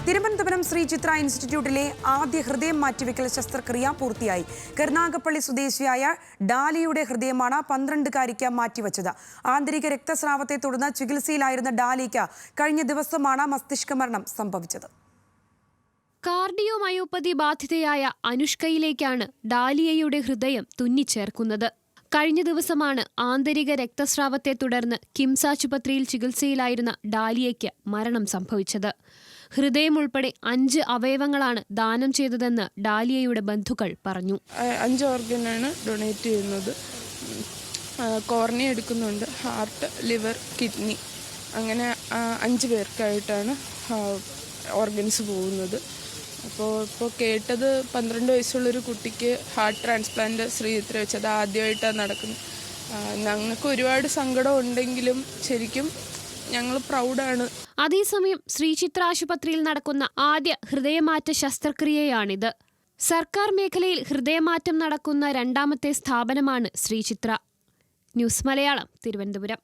തിരുവനന്തപുരം ശ്രീ ചിത്ര ഇൻസ്റ്റിറ്റ്യൂട്ടിലെ ആദ്യ ഹൃദയം മാറ്റിവെക്കൽ ശസ്ത്രക്രിയ പൂർത്തിയായി. കരുനാഗപ്പള്ളി സ്വദേശിയായ ഡാലിയുടെ ഹൃദയമാണ് 12-കാരിക്ക് മാറ്റിവെച്ചത്. ആന്തരിക രക്തസ്രാവത്തെ തുടർന്ന് ചികിത്സയിലായിരുന്ന ഡാലിക്ക് കഴിഞ്ഞ ദിവസമാണ് മസ്തിഷ്ക മരണം സംഭവിച്ചത്. കാർഡിയോമയോപ്പതി ബാധിതയായ അനുഷ്കയിലേക്കാണ് ഡാലിയയുടെ ഹൃദയം തുന്നിച്ചേർക്കുന്നത്. കഴിഞ്ഞ ദിവസമാണ് ആന്തരിക രക്തസ്രാവത്തെ തുടർന്ന് കിംസ് ആശുപത്രിയിൽ ചികിത്സയിലായിരുന്ന ഡാലിയയ്ക്ക് മരണം സംഭവിച്ചത്. ഹൃദയം ഉൾപ്പെടെ 5 അവയവങ്ങളാണ് ദാനം ചെയ്തതെന്ന് ഡാലിയയുടെ ബന്ധുക്കൾ പറഞ്ഞു. 5 ഓർഗനാണ് ഡൊണേറ്റ് ചെയ്യുന്നത്. കോർണിയ എടുക്കുന്നുണ്ട്, ഹാർട്ട്, ലിവർ, കിഡ്നി, അങ്ങനെ 5 പേർക്കായിട്ടാണ് ഓർഗൻസ് പോകുന്നത്. ഇപ്പോൾ കേട്ടത് 12 വയസ്സുള്ളൊരു കുട്ടിക്ക് ഹാർട്ട് ട്രാൻസ്പ്ലാന്റ് ശ്രീചിത്ര വെച്ചത് ആദ്യമായിട്ടാണ് നടക്കുന്നത്. ഞങ്ങൾക്ക് ഒരുപാട് സങ്കടം ഉണ്ടെങ്കിലും ശരിക്കും ഞങ്ങൾ പ്രൗഡാണ്. അതേസമയം ശ്രീചിത്ര ആശുപത്രിയിൽ നടക്കുന്ന ആദ്യ ഹൃദയമാറ്റ ശസ്ത്രക്രിയയാണിത്. സർക്കാർ മേഖലയിൽ ഹൃദയമാറ്റം നടക്കുന്ന 2ാമത്തെ സ്ഥാപനമാണ് ശ്രീചിത്ര. ന്യൂസ് മലയാളം, തിരുവനന്തപുരം.